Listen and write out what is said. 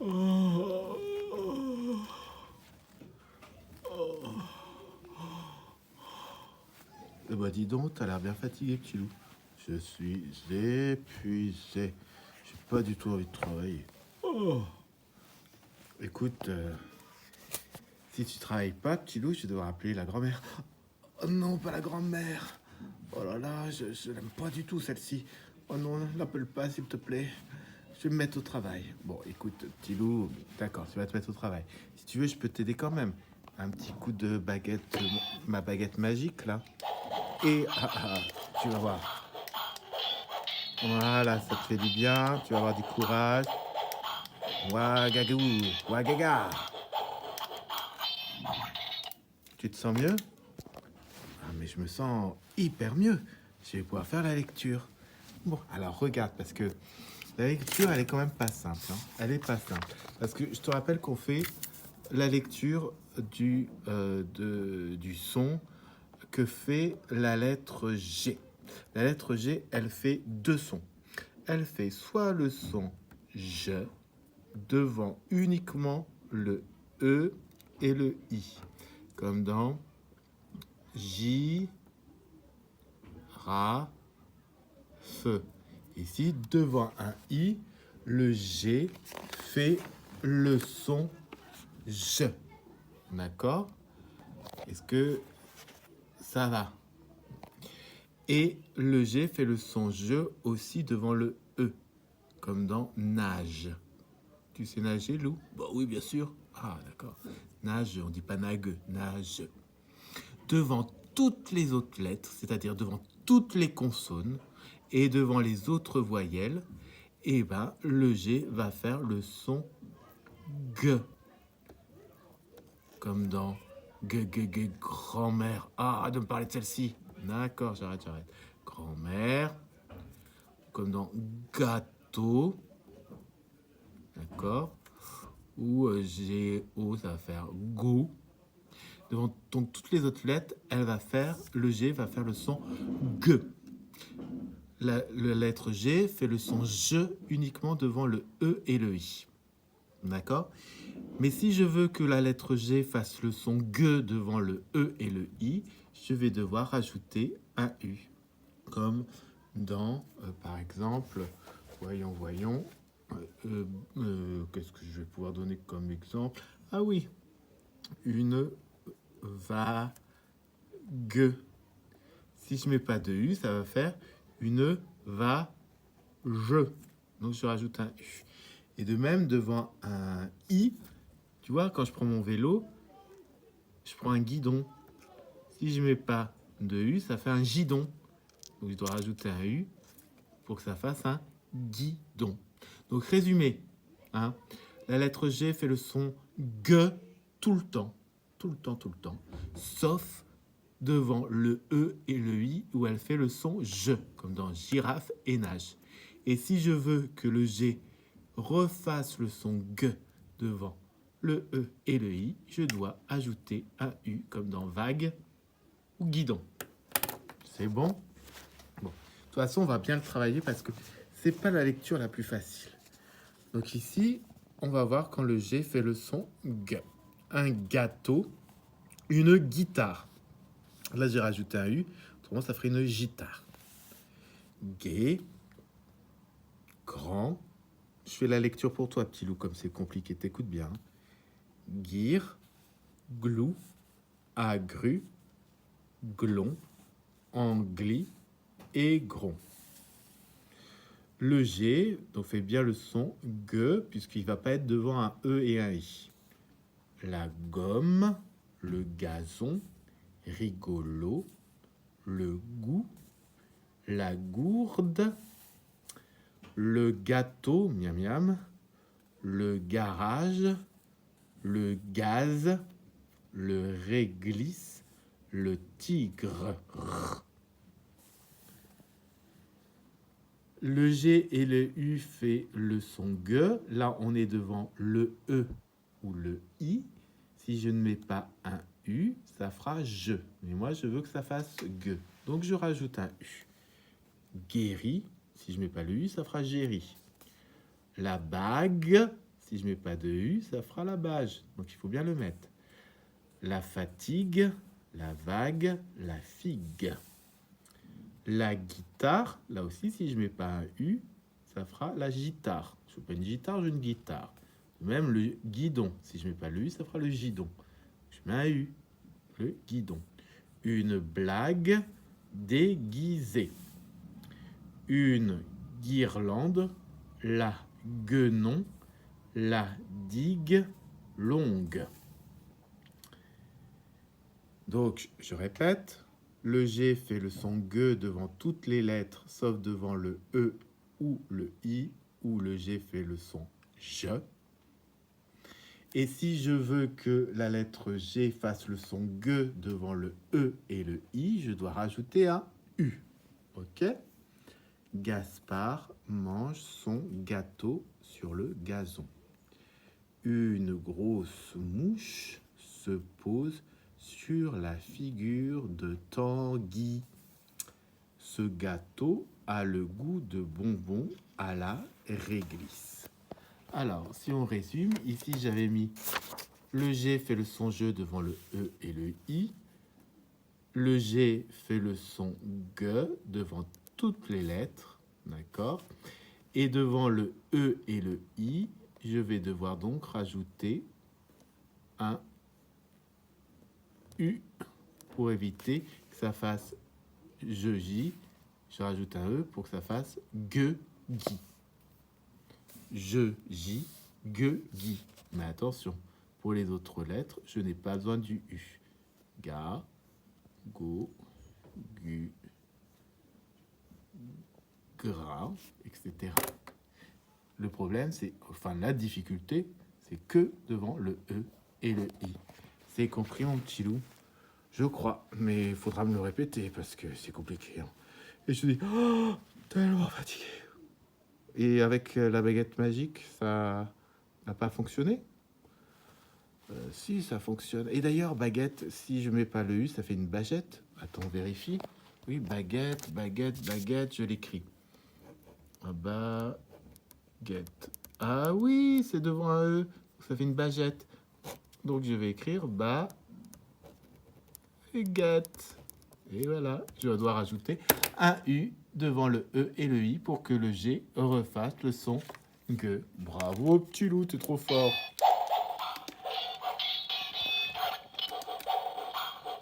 Eh ben dis donc, t'as l'air bien fatigué, petit loup. Je suis épuisé. J'ai pas du tout envie de travailler. Écoute, si tu travailles pas, petit loup, je vais devoir appeler la grand-mère. Oh non, pas la grand-mère. Oh là là, je l'aime pas du tout celle-ci. Oh non, l'appelle pas s'il te plaît. Je vais me mettre au travail. Bon, écoute, petit loup, d'accord, tu vas te mettre au travail. Si tu veux, je peux t'aider quand même. Un petit coup de baguette, ma baguette magique là. Et tu vas voir. Voilà, ça te fait du bien. Tu vas avoir du courage. Ouagagou, ouagaga. Tu te sens mieux? Ah, mais je me sens hyper mieux. Je vais pouvoir faire la lecture. Bon, alors regarde, parce que la lecture, elle est quand même pas simple. Hein. Elle est pas simple. Parce que je te rappelle qu'on fait la lecture du son que fait la lettre G. La lettre G, elle fait deux sons. Elle fait soit le son je devant uniquement le E et le I, comme dans J, Ra, Feu. Ici, devant un I, le G fait le son je. D'accord? Est-ce que ça va? Et le G fait le son je aussi devant le E, comme dans nage. Tu sais nager, Lou? Bah oui, bien sûr. Ah, d'accord. Nage, on dit pas nague, nage. Devant toutes les autres lettres, c'est-à-dire devant toutes les consonnes et devant les autres voyelles, et ben le G va faire le son G. Comme dans grand-mère. Ah, de me parler de celle-ci. D'accord, j'arrête. Grand-mère. Comme dans gâteau. D'accord. Ou G-O, ça va faire go. Devant donc, toutes les autres lettres, le G va faire le son G. La lettre G fait le son je uniquement devant le E et le I. D'accord? Mais si je veux que la lettre G fasse le son G devant le E et le I, je vais devoir rajouter un U. Comme dans, par exemple, voyons, qu'est-ce que je vais pouvoir donner comme exemple? Ah oui, une vague. Si je mets pas de U, ça va faire une va je. Donc je rajoute un U. Et de même, devant un I, tu vois, quand je prends mon vélo, je prends un guidon. Si je mets pas de U, ça fait un gidon. Donc je dois rajouter un U pour que ça fasse un guidon. Donc résumé, hein, la lettre G fait le son G tout le temps. Sauf devant le E et le I où elle fait le son je, comme dans girafe et nage. Et si je veux que le G refasse le son G devant le E et le I, je dois ajouter un U comme dans vague ou guidon. C'est bon? Bon. De toute façon, on va bien le travailler parce que c'est pas la lecture la plus facile. Donc ici, on va voir quand le G fait le son G. Un gâteau, une guitare. Là, j'ai rajouté un U, autrement, ça ferait une guitare. Gai, grand. Je fais la lecture pour toi, petit loup, comme c'est compliqué. T'écoutes bien. Guire, glou, agru, glon, angli, aigron. Le G, donc fait bien le son G, puisqu'il ne va pas être devant un E et un I. La gomme, le gazon, rigolo, le goût, la gourde, le gâteau, miam miam, le garage, le gaz, le réglisse, le tigre. Le G et le U fait le son G. Là, on est devant le E ou le I. Si je ne mets pas un U, ça fera je. Mais moi, je veux que ça fasse G. Donc, je rajoute un U. Guéri. Si je ne mets pas le U, ça fera géri. La bague. si je mets pas de U, ça fera la bâche. Donc, il faut bien le mettre. La fatigue, la vague, la figue. La guitare, là aussi, si je mets pas un U, ça fera la gitare. Je veux pas une guitare, je veux une guitare. Même le guidon, si je mets pas le U, ça fera le gidon. Je mets un U, le guidon. Une blague déguisée. Une guirlande, la guenon, la digue longue. Donc, je répète, le G fait le son G devant toutes les lettres, sauf devant le E ou le I, où le G fait le son je. Et si je veux que la lettre G fasse le son G devant le E et le I, je dois rajouter un U. Ok? Gaspard mange son gâteau sur le gazon. Une grosse mouche se pose sur la figure de Tanguy. Ce gâteau a le goût de bonbon à la réglisse. Alors, si on résume, ici j'avais mis le G fait le son je devant le E et le I. Le G fait le son G devant toutes les lettres, d'accord? Et devant le E et le I, je vais devoir donc rajouter un U pour éviter que ça fasse je-J. Je rajoute un E pour que ça fasse ge-gi. Je-J, ge-gi. Mais attention, pour les autres lettres, je n'ai pas besoin du U. Ga, go, gu, gra, etc. Le problème, c'est, enfin la difficulté, c'est que devant le E et le I. C'est compris, mon petit loup? Je crois, mais il faudra me le répéter parce que c'est compliqué. Hein. Et je dis, oh, tellement fatigué. Et avec la baguette magique, ça n'a pas fonctionné? Si, ça fonctionne. Et d'ailleurs, baguette, si je mets pas le U, ça fait une bagette. Attends, on vérifie. Oui, baguette, baguette, baguette, je l'écris. Baguette. Ah oui, c'est devant un E. Ça fait une bagette. Donc, je vais écrire baguette. Et voilà, je dois rajouter un U devant le E et le I pour que le G refasse le son G. Bravo, petit loup, t'es trop fort.